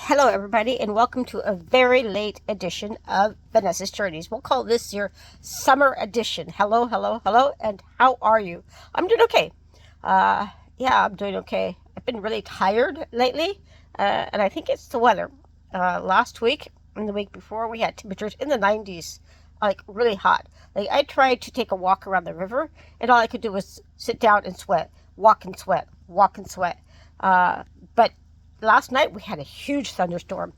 Hello, everybody, and welcome to a very late edition of Vanessa's Journeys. We'll call this your summer edition. Hello, hello, hello, and how are you? I'm doing okay. I'm doing okay. I've been really tired lately, and I think it's the weather. Last week and the week before, we had temperatures in the 90s, like really hot. Like I tried to take a walk around the river, and all I could do was sit down and sweat, walk and sweat, walk and sweat. But last night we had a huge thunderstorm.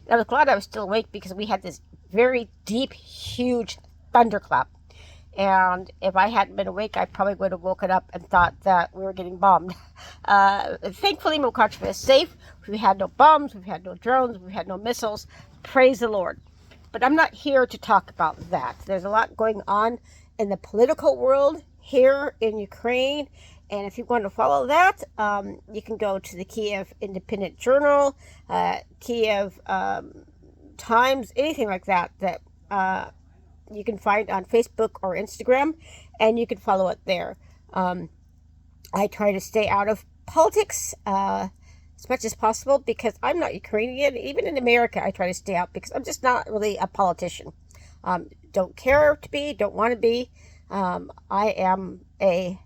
And I was glad I was still awake because we had this very deep, huge thunderclap. And if I hadn't been awake, I probably would have woken up and thought that we were getting bombed. Thankfully, Mokachiva is safe. We had no bombs, we've had no drones, we've had no missiles. Praise the Lord. But I'm not here to talk about that. There's a lot going on in the political world here in Ukraine. And if you want to follow that, you can go to the Kiev Independent Journal, Kiev Times, anything like that you can find on Facebook or Instagram, and you can follow it there. I try to stay out of politics as much as possible because I'm not Ukrainian. Even in America, I try to stay out because I'm just not really a politician. Don't care to be, don't want to be. I am a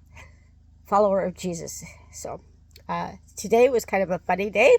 follower of Jesus. So today was kind of a funny day.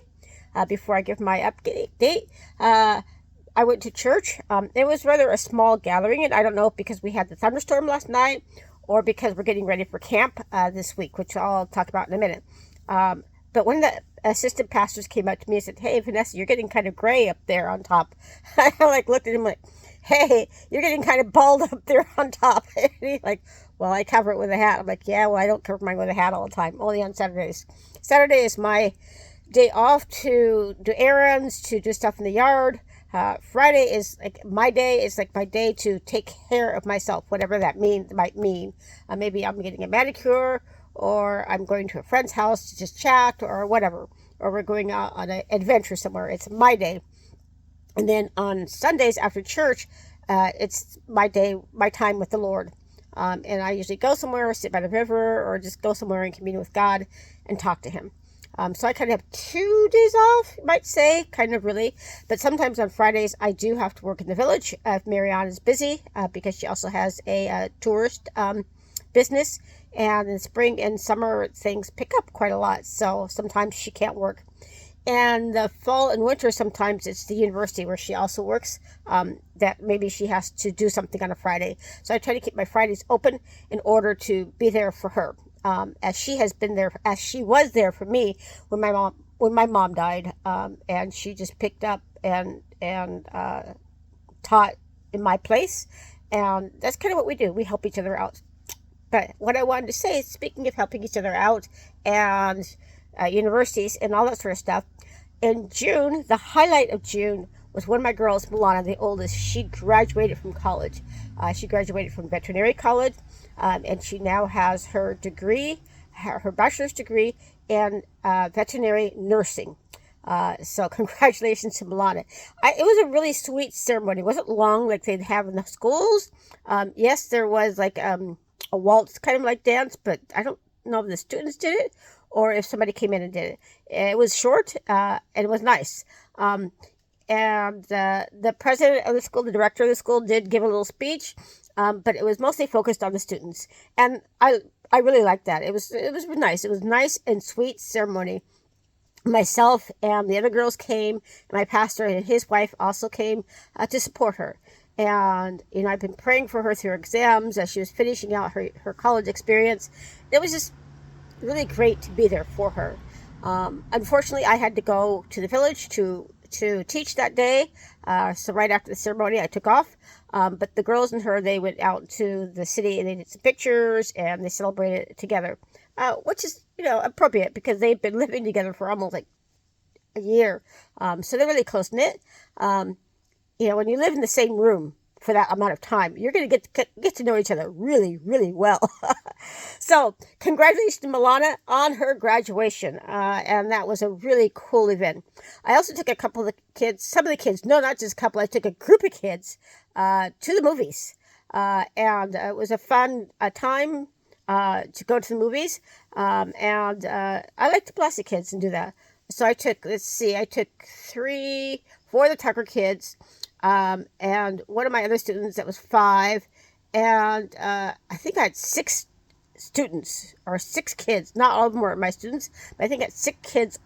Before I give my update, I went to church. It was rather a small gathering, and I don't know if because we had the thunderstorm last night or because we're getting ready for camp this week, which I'll talk about in a minute. But one of the assistant pastors came up to me and said, "Hey, Vanessa, you're getting kind of gray up there on top." I looked at him like, "Hey, you're getting kind of bald up there on top." And he's like, "Well, I cover it with a hat." I'm like, "Yeah, well, I don't cover mine with a hat all the time, only on Saturdays. Saturday is my day off to do errands, to do stuff in the yard. Friday is like my day. It's like my day to take care of myself, whatever that might mean. Maybe I'm getting a manicure, or I'm going to a friend's house to just chat, or whatever. Or we're going out on an adventure somewhere. It's my day. And then on Sundays after church, it's my day, my time with the Lord. And I usually go somewhere, or sit by the river, or just go somewhere and commune with God and talk to Him. So I kind of have 2 days off, you might say, kind of really. But sometimes on Fridays, I do have to work in the village if Marianne is busy, because she also has a tourist business. And in spring and summer, things pick up quite a lot. So sometimes she can't work. And the fall and winter, sometimes it's the university where she also works, that maybe she has to do something on a Friday. So I try to keep my Fridays open in order to be there for her, as she was there for me when my mom died, and she just picked up and taught in my place, and that's kind of what we do. We help each other out. But what I wanted to say is, speaking of helping each other out and universities and all that sort of stuff, in June, the highlight of June was one of my girls, Milana, the oldest. She graduated from college. She graduated from veterinary college, and she now has her degree, her bachelor's degree in veterinary nursing. So congratulations to Milana. It was a really sweet ceremony. It wasn't long like they'd have in the schools. Yes, there was like a waltz kind of like dance, but I don't know if the students did it or if somebody came in and did it. It was short, and it was nice. And the president of the school, the director of the school, did give a little speech, but it was mostly focused on the students. And I really liked that. It was nice. It was nice and sweet ceremony. Myself and the other girls came, and my pastor and his wife also came to support her. And, I've been praying for her through her exams as she was finishing out her college experience. It was just really great to be there for her. Unfortunately, I had to go to the village to teach that day. So right after the ceremony, I took off. But the girls and her, they went out to the city and they did some pictures and they celebrated it together, which is, appropriate because they've been living together for almost like a year. So they're really close knit. When you live in the same room for that amount of time, you're going to get to know each other really, really well. So congratulations to Milana on her graduation. And that was a really cool event. I also took some of the kids, no, not just a couple, I took a group of kids to the movies. And it was a fun time to go to the movies. And I like to bless the kids and do that. So I took, let's see, I took four of the Tucker kids, and one of my other students that was five, and I think I had six students or six kids. Not all of them were my students, but I think I had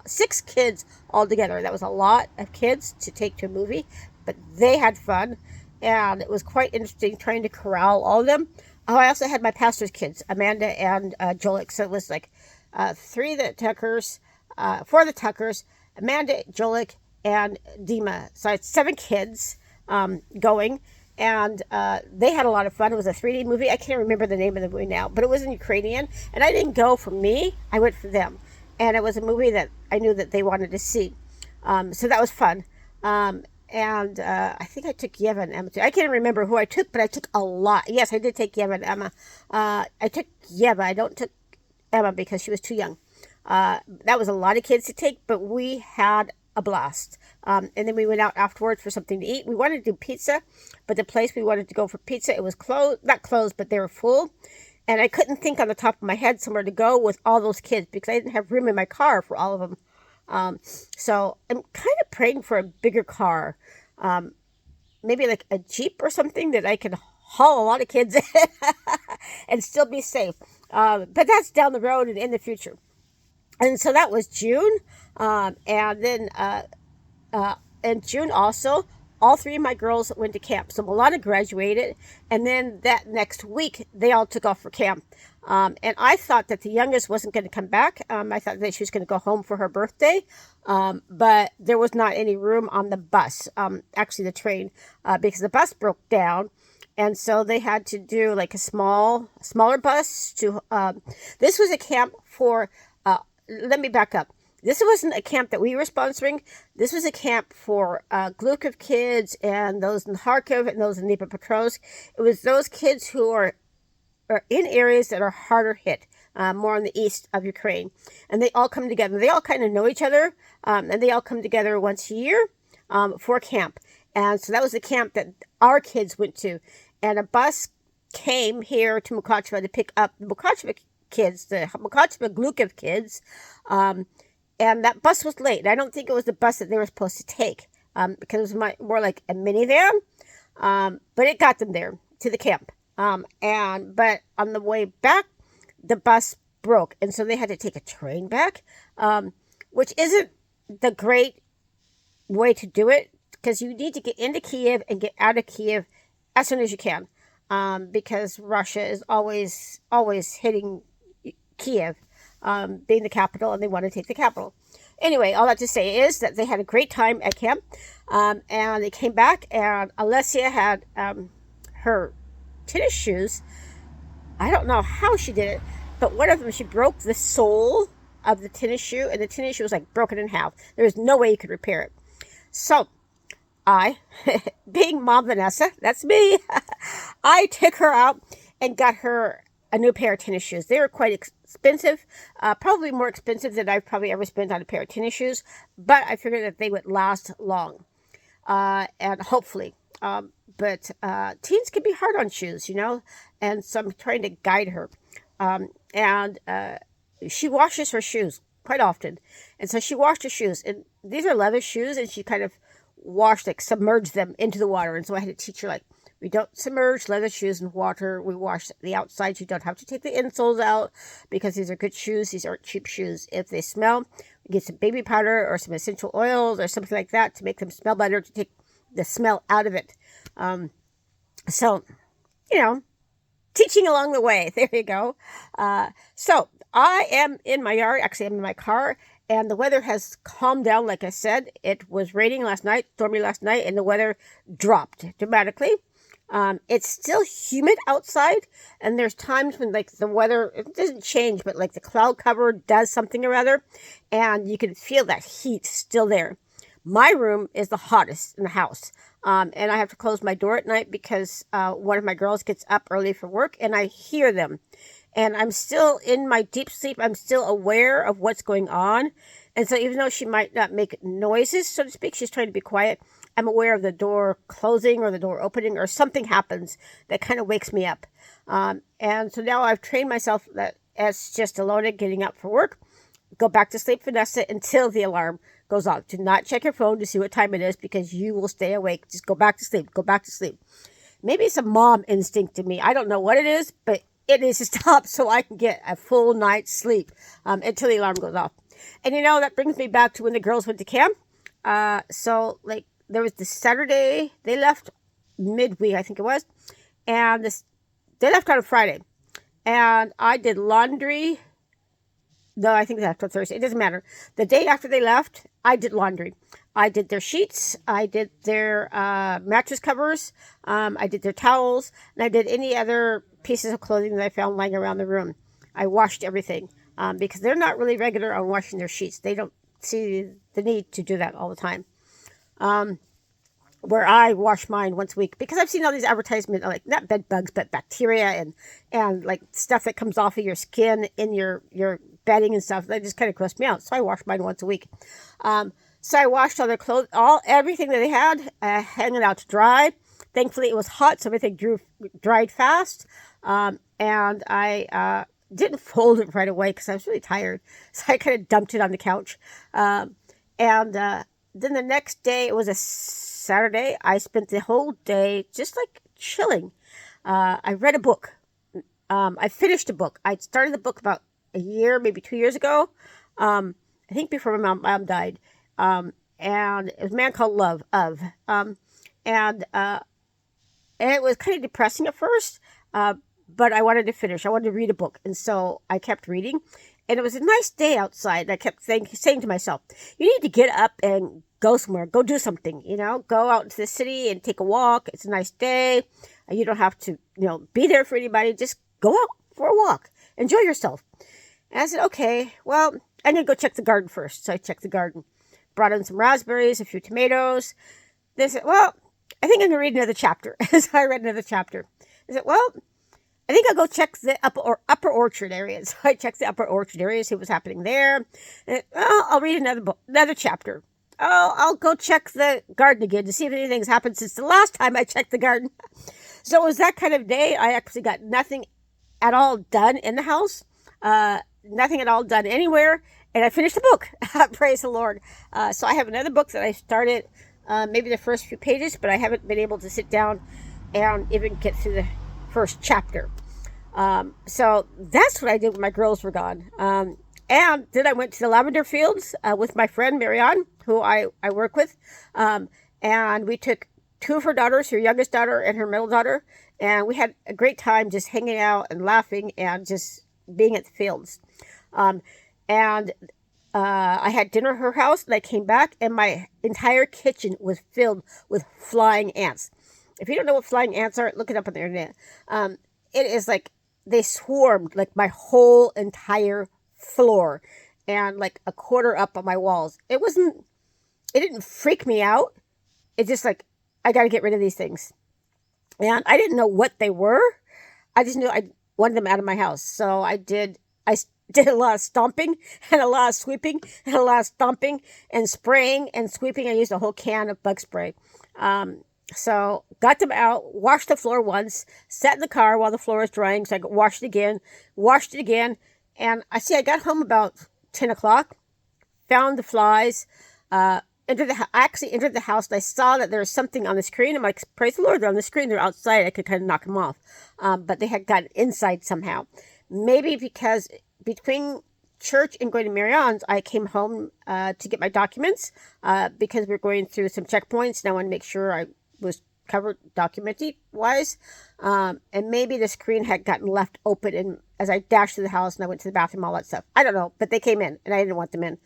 six kids altogether. That was a lot of kids to take to a movie, but they had fun, and it was quite interesting trying to corral all of them. Oh, I also had my pastor's kids, Amanda and Jolik. So it was like three of the Tuckers, four of the Tuckers, Amanda, Jolik, and Dima. So I had seven kids going, and they had a lot of fun. It was a 3D movie. I can't remember the name of the movie now, but it was in Ukrainian, and I didn't go for me. I went for them, and it was a movie that I knew that they wanted to see. So that was fun. And I think I took Yeva and Emma too. I can't remember who I took, but I took a lot. Yes, I did take Yeva and Emma. I took Yeva. I don't took Emma because she was too young. That was a lot of kids to take, but we had a blast. And then we went out afterwards for something to eat. We wanted to do pizza, but the place we wanted to go for pizza, it was closed. Not closed, but they were full. And I couldn't think on the top of my head somewhere to go with all those kids because I didn't have room in my car for all of them. So I'm kind of praying for a bigger car, maybe like a Jeep or something that I can haul a lot of kids in and still be safe. But that's down the road and in the future. And so that was June. And then in June also, all three of my girls went to camp. So Milana graduated, and then that next week, they all took off for camp. And I thought that the youngest wasn't going to come back. I thought that she was going to go home for her birthday. But there was not any room on the bus, actually the train, because the bus broke down. And so they had to do like a smaller bus to, this was a camp for, let me back up. This wasn't a camp that we were sponsoring. This was a camp for Glukov kids and those in Kharkiv and those in Dnipropetrovsk. It was those kids who are in areas that are harder hit, more on the east of Ukraine. And they all come together. They all kind of know each other, and they all come together once a year for camp. And so that was the camp that our kids went to. And a bus came here to Mukacheva to pick up the Mukacheva kids, the Mukacheva Glukov kids. And that bus was late. I don't think it was the bus that they were supposed to take because it was more like a minivan. But it got them there to the camp. But on the way back, the bus broke. And so they had to take a train back, which isn't the great way to do it because you need to get into Kiev and get out of Kiev as soon as you can because Russia is always hitting Kiev. Being the capital, and they want to take the capital. Anyway, all that to say is that they had a great time at camp, and they came back, and Alessia had her tennis shoes. I don't know how she did it, but one of them, she broke the sole of the tennis shoe, and the tennis shoe was like broken in half. There was no way you could repair it. So I, being Mom Vanessa, that's me, I took her out and got her a new pair of tennis shoes. They were quite expensive, probably more expensive than I've probably ever spent on a pair of tennis shoes, but I figured that they would last long, and hopefully. But teens can be hard on shoes, you know, and so I'm trying to guide her. And she washes her shoes quite often, and so she washed her shoes, and these are leather shoes, and she kind of submerged them into the water, and so I had to teach her, like, we don't submerge leather shoes in water. We wash the outsides. You don't have to take the insoles out because these are good shoes. These aren't cheap shoes. If they smell, we get some baby powder or some essential oils or something like that to make them smell better, to take the smell out of it. So, you know, teaching along the way. There you go. So I am in my yard. Actually, I'm in my car. And the weather has calmed down, like I said. It was raining last night, stormy last night, and the weather dropped dramatically. It's still humid outside, and there's times when, like, the weather, it doesn't change, but, like, the cloud cover does something or other, and you can feel that heat still there. My room is the hottest in the house, and I have to close my door at night because one of my girls gets up early for work, and I hear them. And I'm still in my deep sleep. I'm still aware of what's going on. And so even though she might not make noises, so to speak, she's trying to be quiet, I'm aware of the door closing or the door opening or something happens that kind of wakes me up. And so now I've trained myself that as just Alona getting up for work, go back to sleep, Vanessa, until the alarm goes off. Do not check your phone to see what time it is because you will stay awake. Just go back to sleep. Go back to sleep. Maybe it's a mom instinct in me. I don't know what it is, but it needs to stop so I can get a full night's sleep until the alarm goes off. And that brings me back to when the girls went to camp. So like there was this Saturday, they left midweek, I think it was, and they left on a Friday, and I did laundry. No, I think that's on Thursday. It doesn't matter. The day after they left, I did laundry. I did their sheets. I did their mattress covers. I did their towels. And I did any other pieces of clothing that I found lying around the room. I washed everything because they're not really regular on washing their sheets. They don't see the need to do that all the time. Where I wash mine once a week because I've seen all these advertisements, like not bed bugs, but bacteria and like stuff that comes off of your skin in your bedding and stuff. That just kind of grossed me out. So I wash mine once a week. So I washed all their clothes, everything that they had, hanging out to dry. Thankfully, it was hot, so everything dried fast. And I didn't fold it right away because I was really tired. So I kind of dumped it on the couch. And then the next day, it was a Saturday. I spent the whole day just like chilling. I read a book. I finished a book. I started the book about a year, maybe 2 years ago. I think before my mom died. And it was a man called Love of. And it was kind of depressing at first. But I wanted to finish. I wanted to read a book. And so I kept reading. And it was a nice day outside. I kept saying to myself, you need to get up and go somewhere. Go do something, Go out into the city and take a walk. It's a nice day. You don't have to, be there for anybody. Just go out for a walk. Enjoy yourself. And I said, okay, well, I'm going to go check the garden first. So I checked the garden. Brought in some raspberries, a few tomatoes. They said, well, I think I'm going to read another chapter. So I read another chapter. I said, well, I think I'll go check the upper orchard area. So I checked the upper orchard area, see what's happening there. And, well, I'll read another chapter. Oh, I'll go check the garden again to see if anything's happened since the last time I checked the garden. So it was that kind of day. I actually got nothing at all done in the house. Nothing at all done anywhere. And I finished the book. Praise the Lord. So I have another book that I started maybe the first few pages, but I haven't been able to sit down and even get through the first chapter. So that's what I did when my girls were gone. And then I went to the lavender fields with my friend Marianne, who I work with. And we took two of her daughters, her youngest daughter and her middle daughter. And we had a great time just hanging out and laughing and just being at the fields. And I had dinner at her house, and I came back, and my entire kitchen was filled with flying ants. If you don't know what flying ants are, look it up on the internet. It is like they swarmed like my whole entire floor and like a quarter up on my walls. It didn't freak me out. It just like, I got to get rid of these things. And I didn't know what they were. I just knew I wanted them out of my house. So I did a lot of stomping and a lot of sweeping and a lot of stomping and spraying and sweeping. I used a whole can of bug spray. So got them out, washed the floor once, sat in the car while the floor was drying. So I washed it again. And I got home about 10 o'clock, found the flies, I actually entered the house and I saw that there was something on the screen. I'm like, praise the Lord, they're on the screen. They're outside. I could kind of knock them off. But they had gotten inside somehow. Maybe because between church and going to Marianne's, I came home to get my documents because we were going through some checkpoints and I wanted to make sure I was covered documenty-wise. And maybe the screen had gotten left open and as I dashed to the house and I went to the bathroom, all that stuff. I don't know, but they came in and I didn't want them in.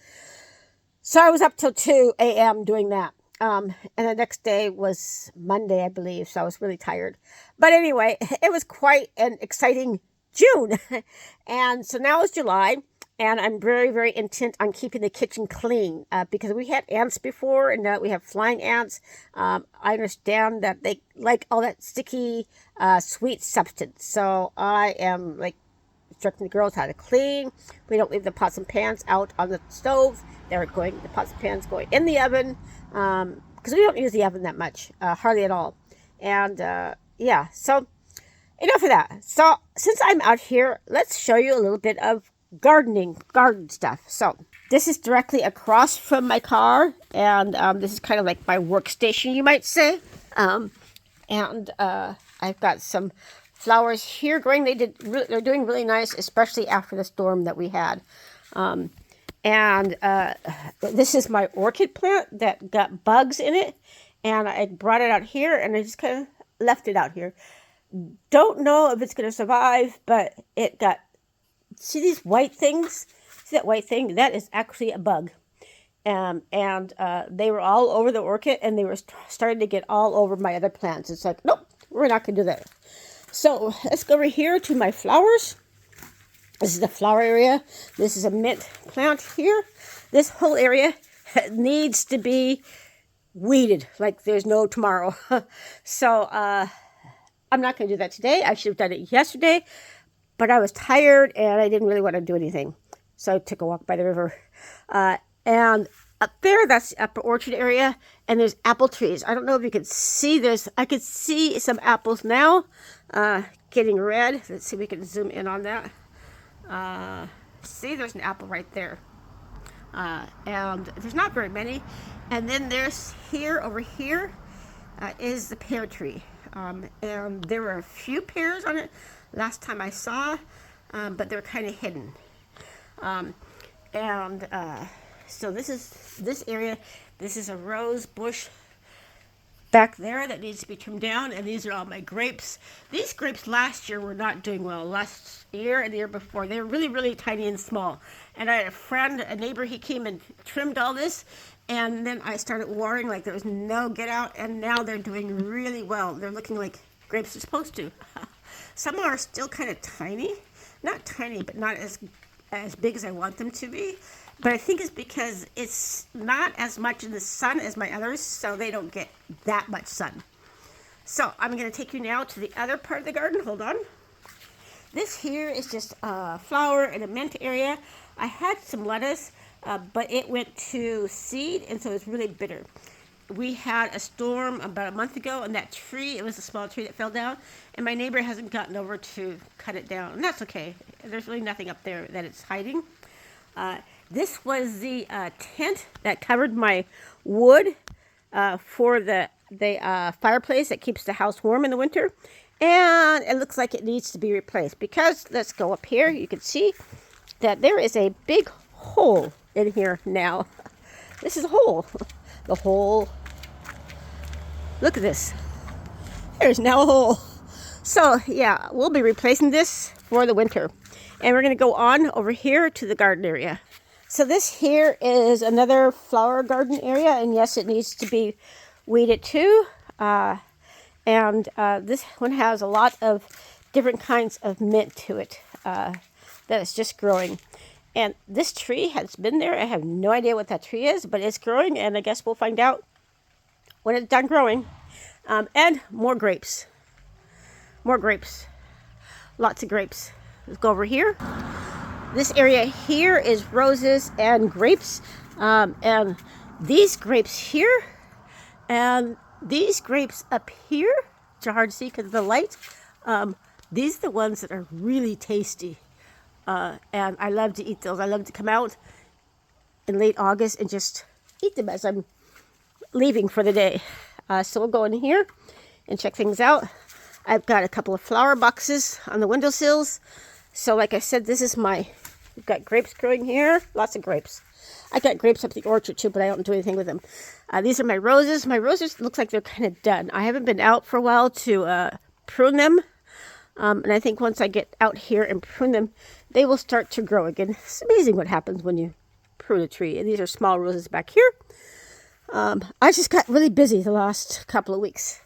So I was up till 2 a.m. doing that. And the next day was Monday, I believe. So I was really tired. But anyway, it was quite an exciting June. And so now it's July. And I'm very, very intent on keeping the kitchen clean because we had ants before and now we have flying ants. I understand that they like all that sticky, sweet substance. So I am like instructing the girls how to clean. We don't leave the pots and pans out on the stove. The pots and pans going in the oven because we don't use the oven that much, hardly at all. And so enough of that. So since I'm out here, let's show you a little bit of garden stuff. So this is directly across from my car, and this is kind of like my workstation, you might say. I've got some flowers here growing. They're doing really nice, especially after the storm that we had. This is my orchid plant that got bugs in it, and I brought it out here, and I just kind of left it out here. Don't know if it's going to survive, but it got, see these white things? See that white thing? That is actually a bug. They were all over the orchid, and they were starting to get all over my other plants. It's like, nope, we're not going to do that. So let's go over here to my flowers. This is the flower area. This is a mint plant here. This whole area needs to be weeded like there's no tomorrow. So I'm not going to do that today. I should have done it yesterday, but I was tired and I didn't really want to do anything. So I took a walk by the river. And up there, that's the upper orchard area, and there's apple trees. I don't know if you can see this. I could see some apples now getting red. Let's see if we can zoom in on that. See, there's an apple right there. And there's not very many. And then there's over here is the pear tree. And there were a few pears on it last time I saw, but they're kind of hidden. So this area, this is a rose bush back there that needs to be trimmed down, and these are all my grapes. These grapes last year were not doing well. Last year and the year before, they were really, really tiny and small. And I had a neighbor, he came and trimmed all this, and then I started watering like there was no get out, and now they're doing really well. They're looking like grapes are supposed to. Some are still kind of tiny. Not tiny, but not as big as I want them to be. But I think it's because it's not as much in the sun as my others, so they don't get that much sun. So I'm going to take you now to the other part of the garden. Hold on. This here is just a flower and a mint area. I had some lettuce, but it went to seed, and so it's really bitter. We had a storm about a month ago, and that tree, it was a small tree that fell down, and my neighbor hasn't gotten over to cut it down, and that's okay. There's really nothing up there that it's hiding. This was the tent that covered my wood for the fireplace that keeps the house warm in the winter. And it looks like it needs to be replaced because, let's go up here, you can see that there is a big hole in here now. This is a hole. The hole. Look at this. There's now a hole. So, yeah, we'll be replacing this for the winter. And we're going to go on over here to the garden area. So this here is another flower garden area, and yes, it needs to be weeded too. This one has a lot of different kinds of mint to it that is just growing. And this tree has been there. I have no idea what that tree is, but it's growing, and I guess we'll find out when it's done growing. And more grapes. More grapes. Lots of grapes. Let's go over here. This area here is roses and grapes. And these grapes here and these grapes up here, which are hard to see because of the light, these are the ones that are really tasty. And I love to eat those. I love to come out in late August and just eat them as I'm leaving for the day. So we'll go in here and check things out. I've got a couple of flower boxes on the windowsills. So like I said, this is we've got grapes growing here. Lots of grapes. I got grapes up the orchard too, but I don't do anything with them. These are my roses. My roses look like they're kind of done. I haven't been out for a while to prune them. And I think once I get out here and prune them, they will start to grow again. It's amazing what happens when you prune a tree. And these are small roses back here. I just got really busy the last couple of weeks.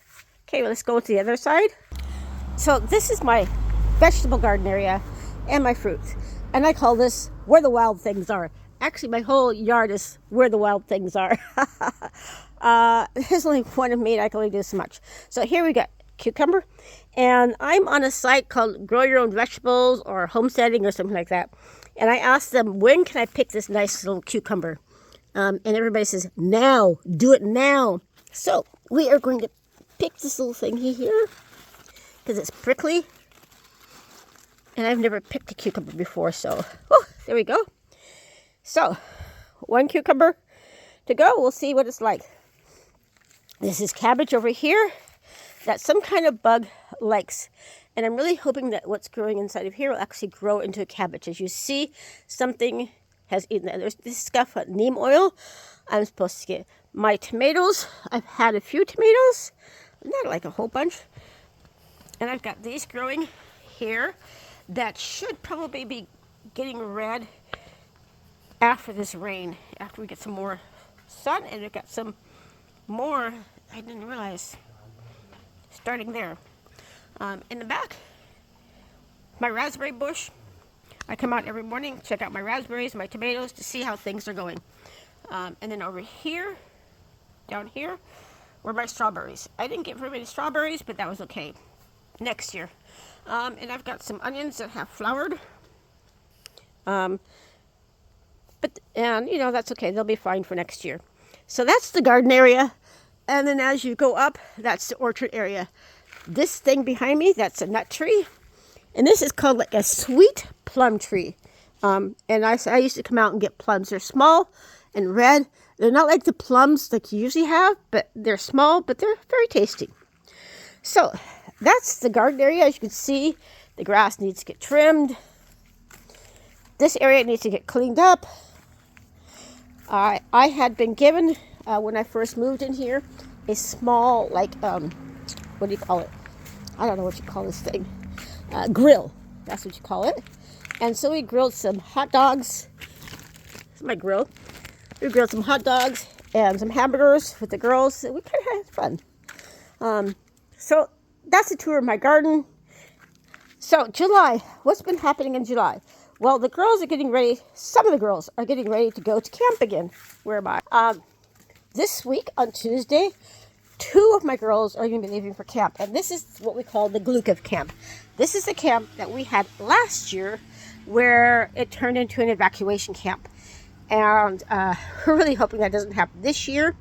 Okay, well, let's go to the other side. So this is my vegetable garden area and my fruits. And I call this where the wild things are. Actually, my whole yard is where the wild things are. There's only one of me, and I can only do so much. So here we got cucumber. And I'm on a site called Grow Your Own Vegetables or Homesteading or something like that. And I asked them, when can I pick this nice little cucumber? And everybody says, now. Do it now. So we are going to pick this little thing here because it's prickly. And I've never picked a cucumber before, so there we go. So, one cucumber to go. We'll see what it's like. This is cabbage over here that some kind of bug likes. And I'm really hoping that what's growing inside of here will actually grow into a cabbage. As you see, something has eaten that. There's this stuff, neem oil. I'm supposed to get my tomatoes. I've had a few tomatoes, not like a whole bunch. And I've got these growing here that should probably be getting red after this rain, after we get some more sun. And we've got some more, I didn't realize, starting there. In the back, my raspberry bush. I come out every morning, check out my raspberries, my tomatoes, to see how things are going. And then over here, down here, were my strawberries. I didn't get very many strawberries, but that was okay. Next year. And I've got some onions that have flowered. And you know, that's okay. They'll be fine for next year. So that's the garden area. And then as you go up, that's the orchard area. This thing behind me, that's a nut tree. And this is called like a sweet plum tree. And I used to come out and get plums. They're small and red. They're not like the plums like you usually have, but they're small, but they're very tasty. So that's the garden area. As you can see, the grass needs to get trimmed. This area needs to get cleaned up. I had been given, when I first moved in here, a small, like, what do you call it? I don't know what you call this thing. Grill. That's what you call it. And so we grilled some hot dogs. This is my grill. We grilled some hot dogs and some hamburgers with the girls. We kind of had fun. So that's a tour of my garden. So July. What's been happening in July? Well, the girls are getting ready. Some of the girls are getting ready to go to camp again. Where am I? This week on Tuesday, 2 of my girls are going to be leaving for camp. And this is what we call the Glukov camp. This is the camp that we had last year where it turned into an evacuation camp. And we're really hoping that doesn't happen this year.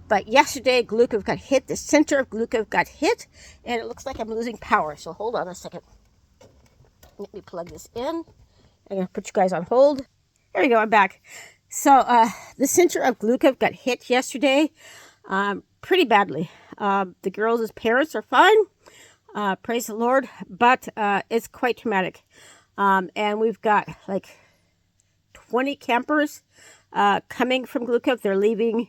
But yesterday, Glukov got hit. The center of Glukov got hit. And it looks like I'm losing power. So hold on a second. Let me plug this in. I'm going to put you guys on hold. There we go. I'm back. So the center of Glukov got hit yesterday pretty badly. The girls' parents are fine. Praise the Lord. But it's quite traumatic. And we've got like 20 campers coming from Glukov. They're leaving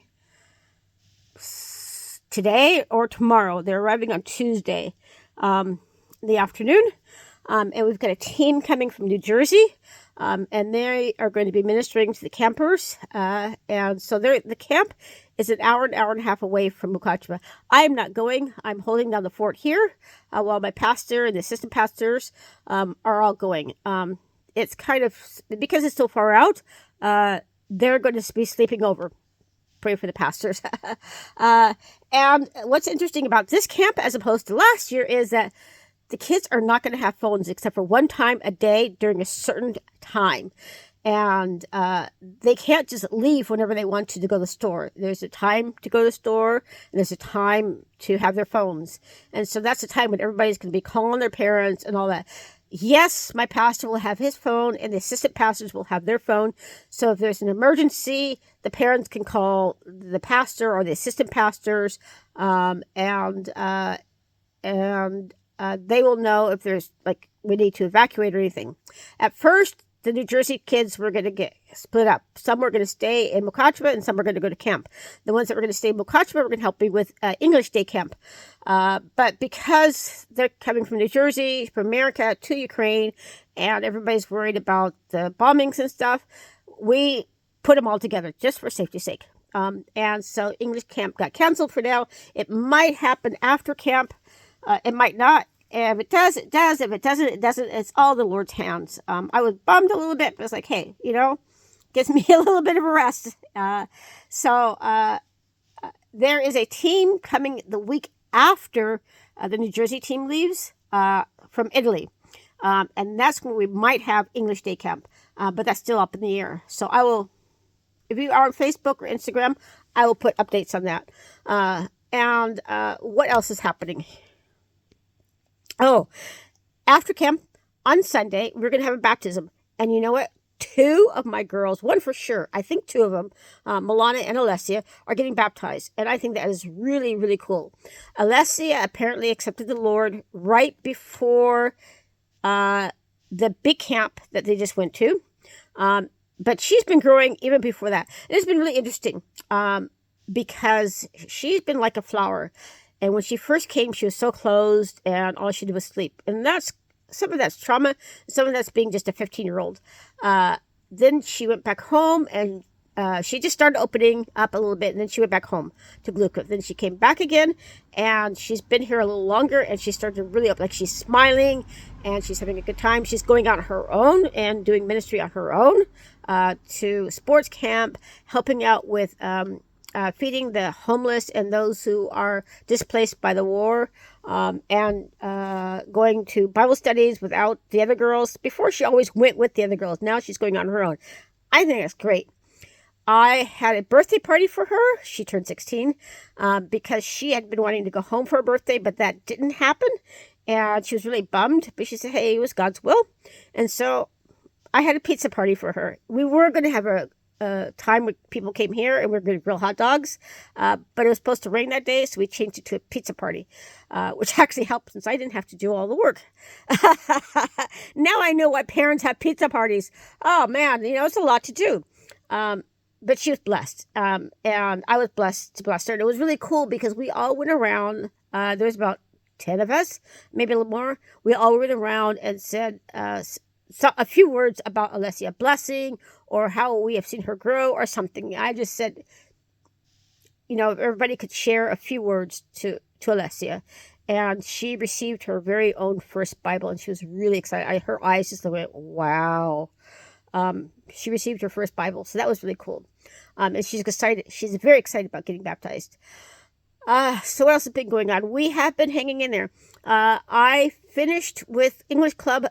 today or tomorrow. They're arriving on Tuesday in the afternoon. And we've got a team coming from New Jersey. And they are going to be ministering to the campers. And so the camp is an hour and a half away from Mukachewa. I am not going. I'm holding down the fort here while my pastor and the assistant pastors are all going. It's kind of, because it's so far out, they're going to be sleeping over. Pray for the pastors. And what's interesting about this camp as opposed to last year is that the kids are not going to have phones except for one time a day during a certain time. And they can't just leave whenever they want to go to the store. There's a time to go to the store, and there's a time to have their phones. And so that's the time when everybody's going to be calling their parents and all that. Yes, my pastor will have his phone, and the assistant pastors will have their phone. So if there's an emergency, the parents can call the pastor or the assistant pastors, and they will know if there's, like, we need to evacuate or anything. At first, the New Jersey kids were going to get split up. Some were going to stay in Mukachewa and some were going to go to camp. The ones that were going to stay in Mukachewa were going to help me with English Day Camp. But because they're coming from New Jersey, from America to Ukraine, and everybody's worried about the bombings and stuff, we put them all together just for safety's sake. And so English camp got canceled for now. It might happen after camp. It might not. If it does, it does. If it doesn't, it doesn't. It's all the Lord's hands. I was bummed a little bit, but it's like, hey, you know, gives me a little bit of a rest. So there is a team coming the week after the New Jersey team leaves from Italy. And that's when we might have English Day Camp. But that's still up in the air. So I will, if you are on Facebook or Instagram, I will put updates on that. And what else is happening? Oh, after camp, on Sunday, we're going to have a baptism. And you know what? Two of my girls, one for sure, I think two of them, Milana and Alessia, are getting baptized. And I think that is really, really cool. Alessia apparently accepted the Lord right before the big camp that they just went to. But she's been growing even before that. And it's been really interesting because she's been like a flower. And when she first came, she was so closed and all she did was sleep. And that's some of that's trauma, some of that's being just a 15-year-old. Then she went back home and she just started opening up a little bit, and then she went back home to Gluco. Then she came back again, and she's been here a little longer, and she started to really open. Like, she's smiling, and she's having a good time. She's going out on her own and doing ministry on her own to sports camp, helping out with feeding the homeless and those who are displaced by the war, and going to Bible studies without the other girls. Before, she always went with the other girls. Now she's going on her own. I think that's great. I had a birthday party for her. She turned 16 because she had been wanting to go home for her birthday, but that didn't happen. And she was really bummed. But she said, hey, it was God's will. And so I had a pizza party for her. We were going to have a time when people came here and we were going to grill hot dogs. But it was supposed to rain that day, so we changed it to a pizza party, which actually helped since I didn't have to do all the work. Now I know why parents have pizza parties. Oh, man, it's a lot to do. But she was blessed, and I was blessed to bless her. And it was really cool because we all went around. There was about 10 of us, maybe a little more. We all went around and said a few words about Alessia, blessing, or how we have seen her grow, or something. I just said, if everybody could share a few words to Alessia. And she received her very own first Bible, and she was really excited. Her eyes just went, wow. She received her first Bible, so that was really cool. And she's excited. She's very excited about getting baptized. So what else has been going on? We have been hanging in there. I finished with English Club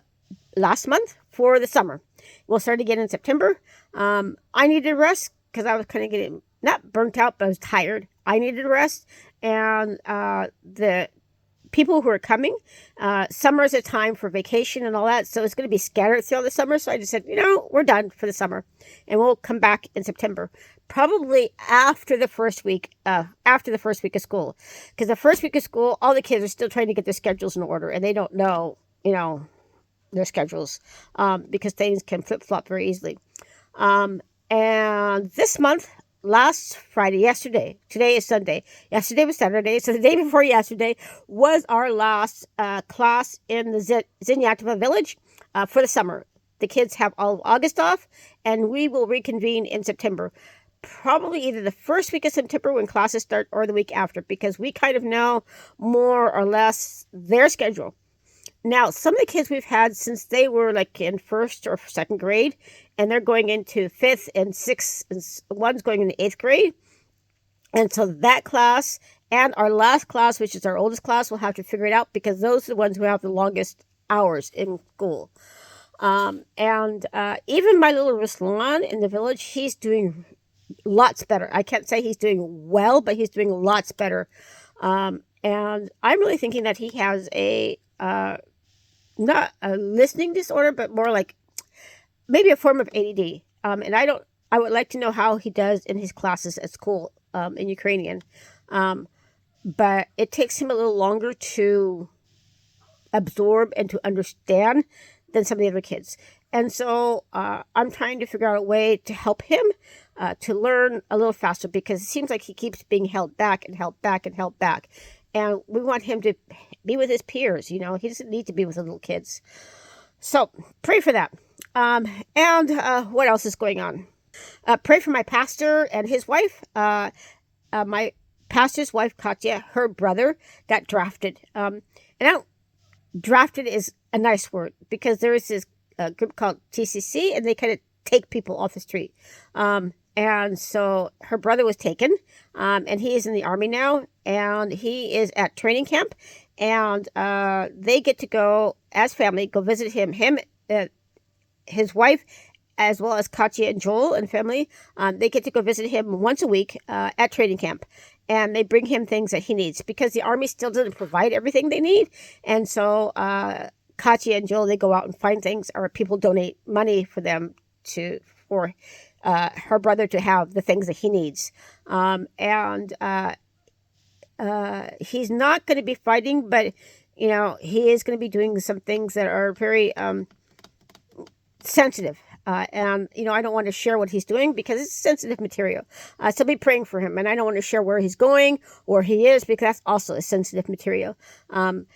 last month for the summer. We'll start again in September. I needed a rest because I was kind of getting, not burnt out, but I was tired. I needed a rest. And the people who are coming, summer is a time for vacation and all that, so it's going to be scattered throughout the summer. So I just said, we're done for the summer, and we'll come back in September, probably after the first week of school, because the first week of school, all the kids are still trying to get their schedules in order, and they don't know, their schedules, because things can flip-flop very easily. And this month, last Friday, yesterday, today is Sunday, yesterday was Saturday, so the day before yesterday was our last class in the Zinyatova village for the summer. The kids have all of August off, and we will reconvene in September. Probably either the first week of September when classes start or the week after, because we kind of know more or less their schedule. Now, some of the kids we've had since they were like in first or second grade, and they're going into fifth and sixth, and one's going into eighth grade. And so that class and our last class, which is our oldest class, we'll have to figure it out, because those are the ones who have the longest hours in school. And even my little Ruslan in the village, he's doing lots better. I can't say he's doing well, but he's doing lots better. And I'm really thinking that he has not a listening disorder, but more like maybe a form of ADD. And I would like to know how he does in his classes at school in Ukrainian. But it takes him a little longer to absorb and to understand than some of the other kids. And so I'm trying to figure out a way to help him to learn a little faster, because it seems like he keeps being held back and held back and held back. And we want him to be with his peers. He doesn't need to be with the little kids. So pray for that. And what else is going on? Pray for my pastor and his wife. My pastor's wife, Katya, her brother got drafted. Drafted is a nice word, because there is this group called TCC, and they kind of take people off the street. And so her brother was taken, and he is in the Army now, and he is at training camp, and they get to go as family, go visit him, his wife, as well as Katya and Joel and family. They get to go visit him once a week at training camp, and they bring him things that he needs, because the Army still doesn't provide everything they need. And so Katya and Joel, they go out and find things, or people donate money for them for her brother to have the things that he needs. And he's not going to be fighting, but he is going to be doing some things that are very sensitive. And I don't want to share what he's doing because it's sensitive material. So be praying for him. And I don't want to share where he's going or he is because that's also a sensitive material. And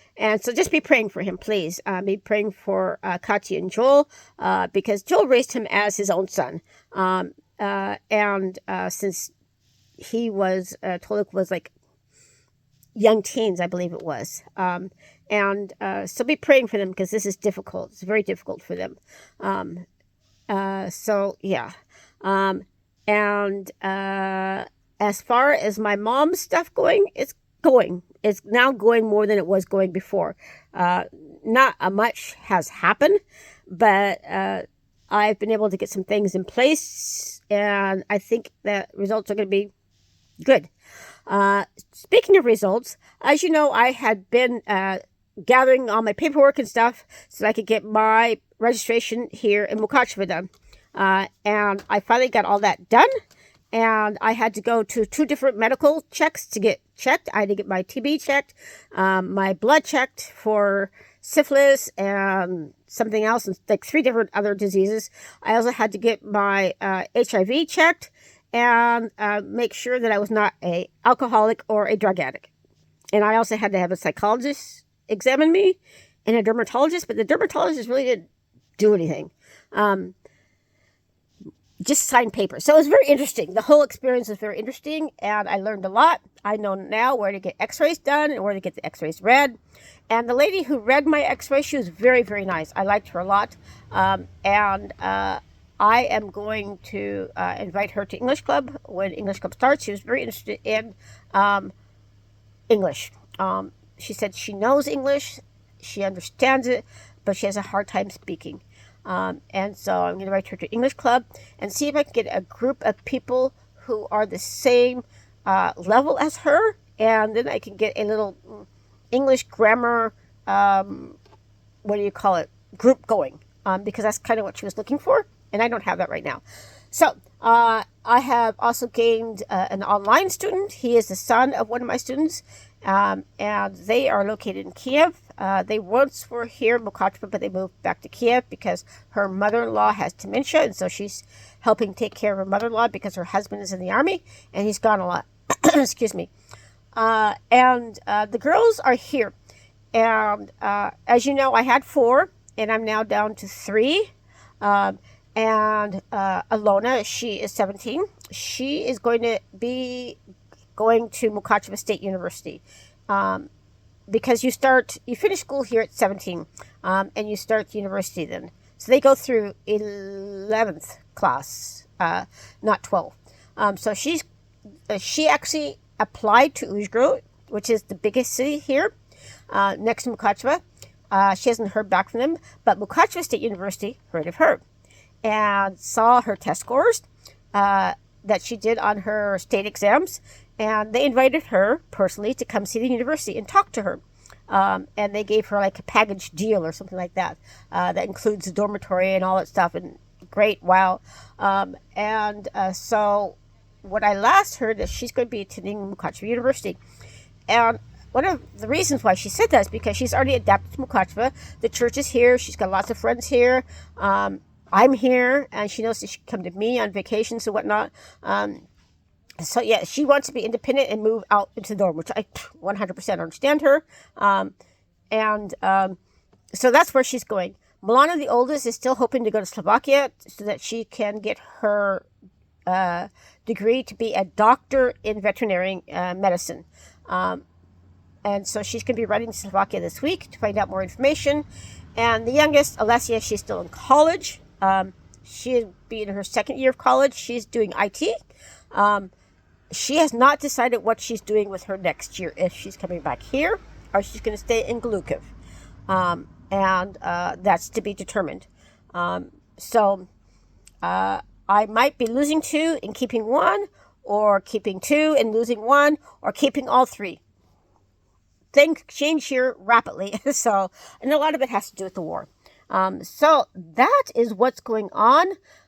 so just be praying for him, please. Be praying for Katya and Joel because Joel raised him as his own son. And since he was, Tolek was like young teens, I believe it was. And so be praying for them because this is difficult. It's very difficult for them. So yeah. And as far as my mom's stuff going, it's going. It's now going more than it was going before. Not much has happened, but I've been able to get some things in place, and I think that results are going to be good. Speaking of results, as you know, I had been gathering all my paperwork and stuff so that I could get my registration here in Mukacheva done. And I finally got all that done. And I had to go to 2 different medical checks to get checked. I had to get my TB checked, my blood checked for syphilis and something else, and like 3 different other diseases. I also had to get my HIV checked and make sure that I was not an alcoholic or a drug addict. And I also had to have a psychologist examine me and a dermatologist, but the dermatologist really didn't do anything. Just sign papers. So it was very interesting. The whole experience was very interesting, and I learned a lot. I know now where to get x-rays done and where to get the x-rays read. And the lady who read my x-ray, she was very, very nice. I liked her a lot. And I am going to invite her to English Club when English Club starts. She was very interested in English. She said she knows English, she understands it, but she has a hard time speaking. And so I'm going to invite her to English Club and see if I can get a group of people who are the same level as her, and then I can get a little English grammar, group going, because that's kind of what she was looking for, and I don't have that right now. So I have also gained an online student. He is the son of one of my students, and they are located in Kiev. They once were here in Mukacheva, but they moved back to Kiev because her mother-in-law has dementia, and so she's helping take care of her mother-in-law because her husband is in the army, and he's gone a lot. Excuse me. And the girls are here. And as you know, I had 4, and I'm now down to 3. And Alona, she is 17. She is going to be going to Mukacheva State University. Because you finish school here at 17, and you start university then. So they go through 11th class, not 12. So she actually applied to Uzhgorod, which is the biggest city here, next to Mukacheva. She hasn't heard back from them, but Mukacheva State University heard of her and saw her test scores that she did on her state exams, and they invited her personally to come see the university and talk to her. And they gave her like a package deal or something like that, that includes the dormitory and all that stuff, and great, wow. So what I last heard is she's going to be attending Mukacheva University. And one of the reasons why she said that is because she's already adapted to Mukacheva. The church is here. She's got lots of friends here. I'm here, and she knows that she can come to me on vacations and whatnot. So yeah, she wants to be independent and move out into the dorm, which I 100% understand her. So that's where she's going. Milana, the oldest, is still hoping to go to Slovakia so that she can get her degree to be a doctor in veterinary medicine. And so she's going to be writing to Slovakia this week to find out more information. And the youngest, Alessia, she's still in college. She'll be in her 2nd year of college. She's doing IT. She has not decided what she's doing with her next year, if she's coming back here or she's going to stay in Glukiv. And that's to be determined. So I might be losing 2 and keeping 1, or keeping 2 and losing 1, or keeping all 3. things change here rapidly. So, and a lot of it has to do with the war. So that is what's going on.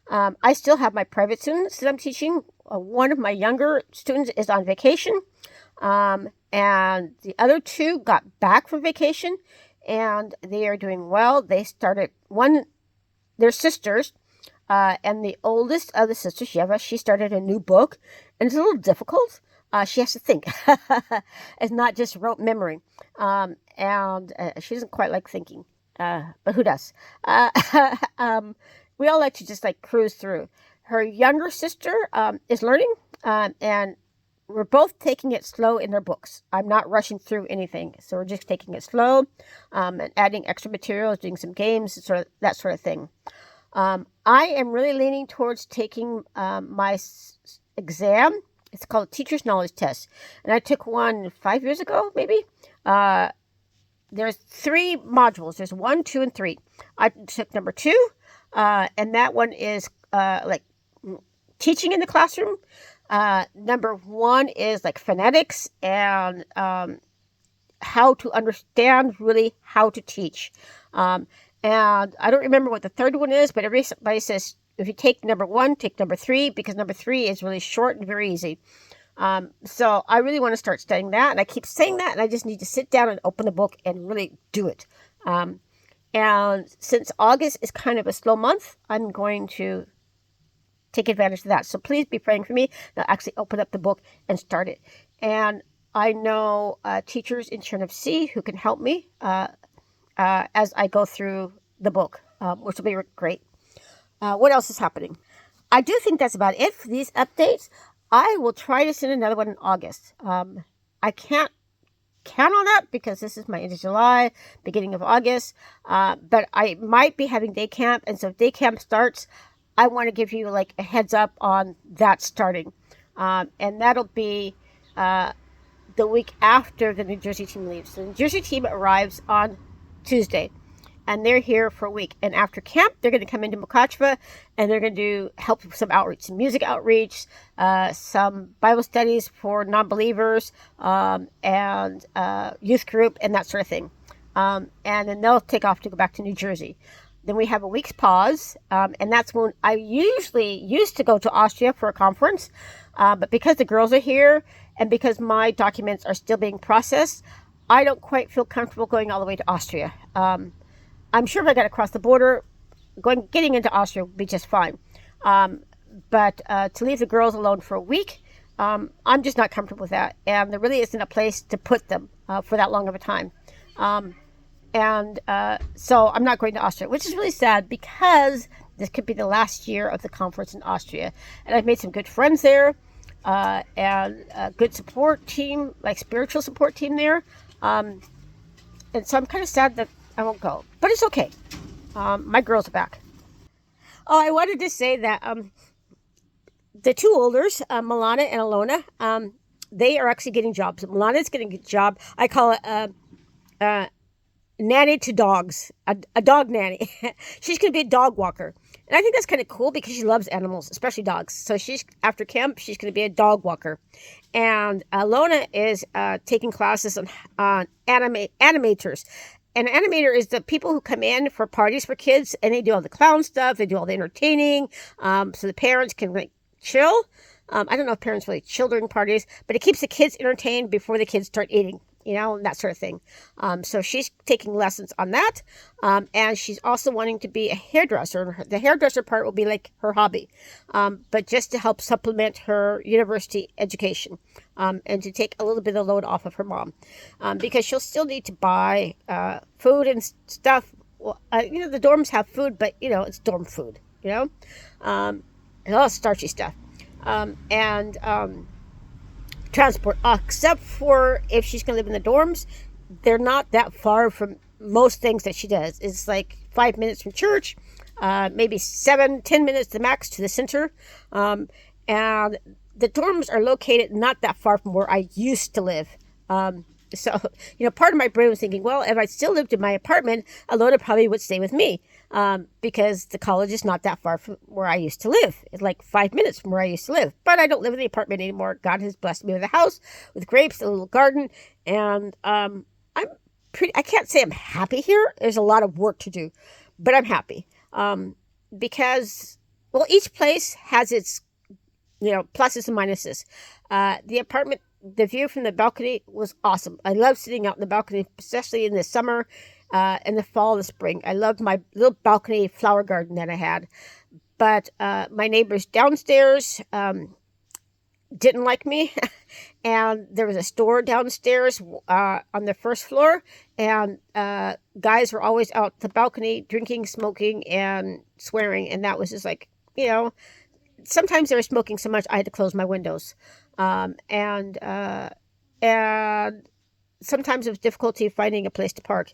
I still have my private students that I'm teaching. One of my younger students is on vacation. And the other two got back from vacation and they are doing well. They started they're sisters. And the oldest of the sisters, Yeva, she started a new book, and it's a little difficult. She has to think. It's not just rote memory. And she doesn't quite like thinking, but who does? We all like to just like cruise through. Her younger sister is learning, and we're both taking it slow in their books. I'm not rushing through anything, so we're just taking it slow, and adding extra materials, doing some games, that sort of thing. I am really leaning towards taking my exam. It's called Teacher's Knowledge Test. And I took one 5 years ago, maybe. There's 3 modules. There's 1, 2, and 3. I took number 2. And that one is like teaching in the classroom. Number 1 is like phonetics and how to understand really how to teach. And I don't remember what the third one is, but everybody says if you take number 1, take number 3, because number 3 is really short and very easy. So I really want to start studying that. And I keep saying that, and I just need to sit down and open the book and really do it. And since August is kind of a slow month, I'm going to take advantage of that. So please be praying for me to actually open up the book and start it. And I know teachers in Cherniv who can help me as I go through the book, which will be great. What else is happening? I do think that's about it for these updates. I will try to send another one in August. I can't count on that because this is my end of July, beginning of August. But I might be having day camp. And so if day camp starts, I want to give you like a heads up on that starting. And that'll be the week after the New Jersey team leaves. The New Jersey team arrives on Tuesday, and they're here for a week. And after camp, they're going to come into Mukachva, and they're going to do help with some outreach, some music outreach, some Bible studies for non-believers, and youth group, and that sort of thing. And then they'll take off to go back to New Jersey. Then we have a week's pause, and that's when I usually used to go to Austria for a conference, but because the girls are here, and because my documents are still being processed, I don't quite feel comfortable going all the way to Austria. I'm sure if I got across the border, getting into Austria would be just fine. But to leave the girls alone for a week, I'm just not comfortable with that. And there really isn't a place to put them for that long of a time. So I'm not going to Austria, which is really sad because this could be the last year of the conference in Austria. And I've made some good friends there, and a good support team, like spiritual support team there. And so I'm kind of sad that I won't go, but it's okay. My girls are back. Oh, I wanted to say that the 2 olders, Milana and Alona, they are actually getting jobs. Milana's getting a job. I call it nanny to dogs, a dog nanny. She's going to be a dog walker. And I think that's kind of cool because she loves animals, especially dogs. So after camp, she's going to be a dog walker. And Alona is taking classes on animators. An animator is the people who come in for parties for kids, and they do all the clown stuff. They do all the entertaining, so the parents can like chill. I don't know if parents really chill during parties, but it keeps the kids entertained before the kids start eating, and that sort of thing. So she's taking lessons on that, and she's also wanting to be a hairdresser. The hairdresser part will be like her hobby, but just to help supplement her university education, and to take a little bit of the load off of her mom, because she'll still need to buy food and stuff. Well, the dorms have food, but it's dorm food, and all starchy stuff, and transport, except for if she's going to live in the dorms. They're not that far from most things that she does. It's like 5 minutes from church, maybe 7-10 minutes the max to the center. And the dorms are located not that far from where I used to live. So, part of my brain was thinking, well, if I still lived in my apartment, Alona probably would stay with me, because the college is not that far from where I used to live. It's like 5 minutes from where I used to live. But I don't live in the apartment anymore. God has blessed me with a house, with grapes, a little garden, and I can't say I'm happy here. There's a lot of work to do, but I'm happy. Because, well, each place has its, pluses and minuses. The apartment, the view from the balcony was awesome. I love sitting out in the balcony, especially in the summer, in the fall, the spring. I loved my little balcony flower garden that I had. But my neighbors downstairs didn't like me. And there was a store downstairs on the first floor. And guys were always out the balcony drinking, smoking, and swearing. And that was just like, sometimes they were smoking so much I had to close my windows. And sometimes it was difficulty finding a place to park.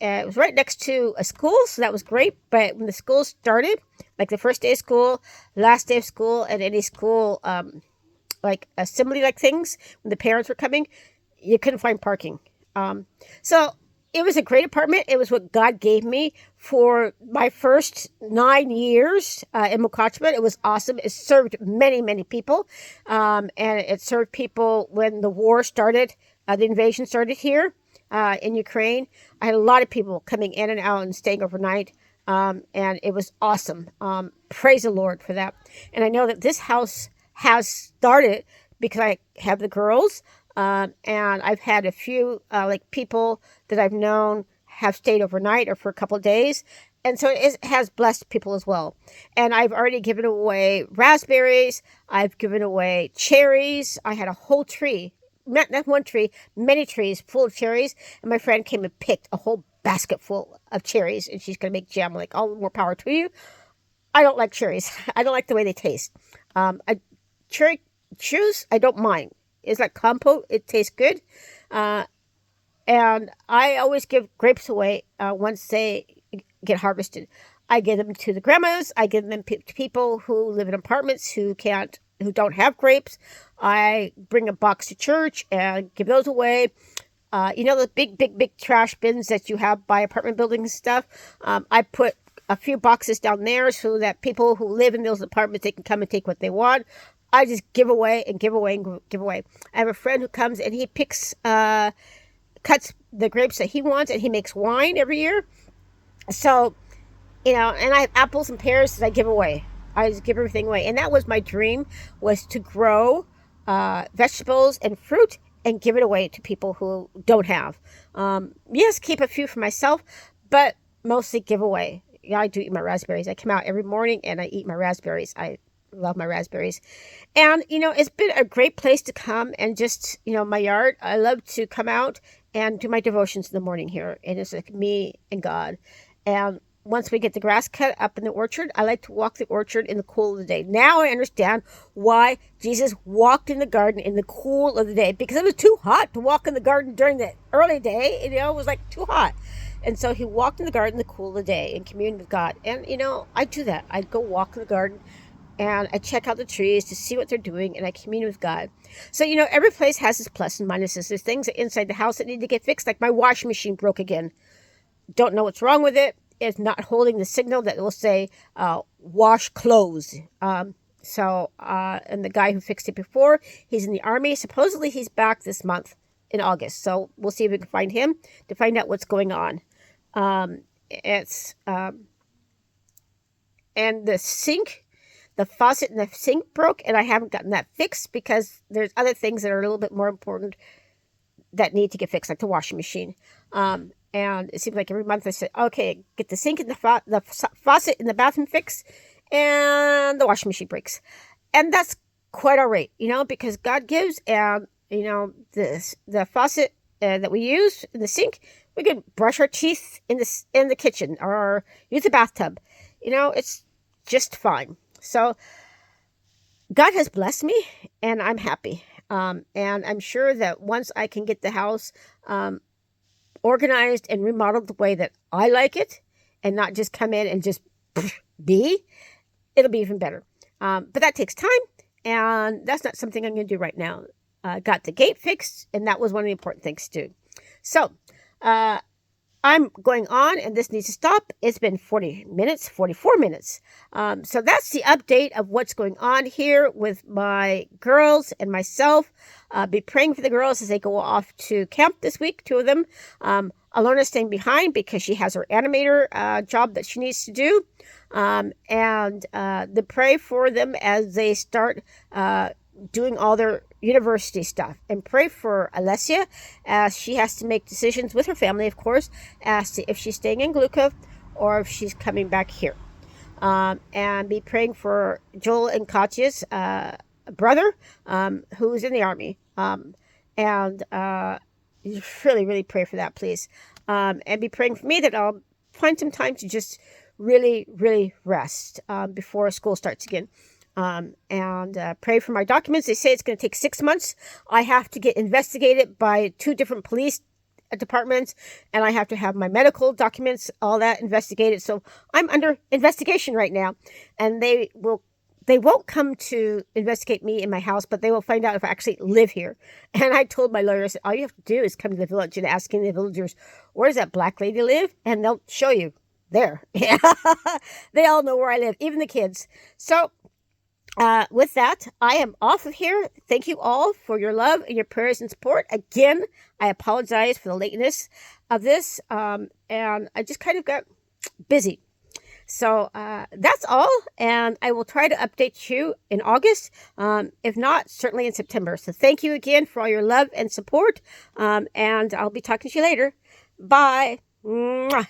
It was right next to a school, so that was great. But when the school started, like the first day of school, last day of school, and any school, like assembly-like things, when the parents were coming, you couldn't find parking. So it was a great apartment. It was what God gave me for my first 9 years in Mokachma. It was awesome. It served many, many people. And it served people when the war started, the invasion started here in Ukraine. I had a lot of people coming in and out and staying overnight. And it was awesome. Praise the Lord for that. And I know that this house has started because I have the girls. And I've had a few like people that I've known have stayed overnight or for a couple of days. And so it has blessed people as well. And I've already given away raspberries. I've given away cherries. I had a whole tree, not one tree, many trees full of cherries. And my friend came and picked a whole basket full of cherries. And she's going to make jam. Like, all the more power to you. I don't like cherries. I don't like the way they taste. Cherry juice, I don't mind. It's like compote. It tastes good. And I always give grapes away once they get harvested. I give them to the grandmas. I give them to people who live in apartments who don't have grapes. I bring a box to church and give those away. The big trash bins that you have by apartment buildings and stuff. I put a few boxes down there so that people who live in those apartments, they can come and take what they want. I just give away and give away and give away. I have a friend who comes and he cuts the grapes that he wants, and he makes wine every year. So, and I have apples and pears that I give away. I just give everything away. And that was my dream, was to grow vegetables and fruit and give it away to people who don't have. Yes, keep a few for myself, but mostly give away. Yeah, I do eat my raspberries. I come out every morning and I eat my raspberries. I love my raspberries. And, it's been a great place to come and just, my yard. I love to come out and do my devotions in the morning here. And it's like me and God. And once we get the grass cut up in the orchard, I like to walk the orchard in the cool of the day. Now I understand why Jesus walked in the garden in the cool of the day, because it was too hot to walk in the garden during the early day. It was like too hot. And so he walked in the garden in the cool of the day and communed with God. And, I do that. I go walk in the garden and I check out the trees to see what they're doing, and I commune with God. So, every place has its plus and minuses. There's things inside the house that need to get fixed, like my washing machine broke again. Don't know what's wrong with it. It's not holding the signal that will say, wash clothes. And the guy who fixed it before, he's in the Army. Supposedly he's back this month in August. So we'll see if we can find him to find out what's going on. And the faucet in the sink broke, and I haven't gotten that fixed because there's other things that are a little bit more important that need to get fixed, like the washing machine. And it seems like every month I said, okay, get the sink and the faucet in the bathroom fixed, and the washing machine breaks. And that's quite all right, because God gives, and, the faucet that we use in the sink, we can brush our teeth in the kitchen or use the bathtub. It's just fine. So God has blessed me, and I'm happy. And I'm sure that once I can get the house organized and remodeled the way that I like it, and not just come in and just it'll be even better. But that takes time, and that's not something I'm going to do right now. Got the gate fixed, and that was one of the important things to do. So I'm going on, and this needs to stop. It's been 40 minutes, 44 minutes. So that's the update of what's going on here with my girls and myself. Be praying for the girls as they go off to camp this week, 2 of them. Alona's staying behind because she has her animator job that she needs to do. And pray for them as they start doing all their university stuff, and pray for Alessia as she has to make decisions with her family, of course, as to if she's staying in Glukov or if she's coming back here. And be praying for Joel and Katya's brother, who's in the army. And really, really pray for that, please. And be praying for me that I'll find some time to just really, really rest before school starts again. And pray for my documents. They say it's going to take 6 months. I have to get investigated by 2 different police departments, and I have to have my medical documents, all that investigated. So I'm under investigation right now, and they won't come to investigate me in my house, but they will find out if I actually live here. And I told my lawyer, I said, all you have to do is come to the village and asking the villagers, where does that black lady live? And they'll show you there. They all know where I live, even the kids. So with that, I am off of here. Thank you all for your love and your prayers and support. Again, I apologize for the lateness of this, and I just kind of got busy. So that's all, and I will try to update you in August, if not, certainly in September. So thank you again for all your love and support, and I'll be talking to you later. Bye. Mwah.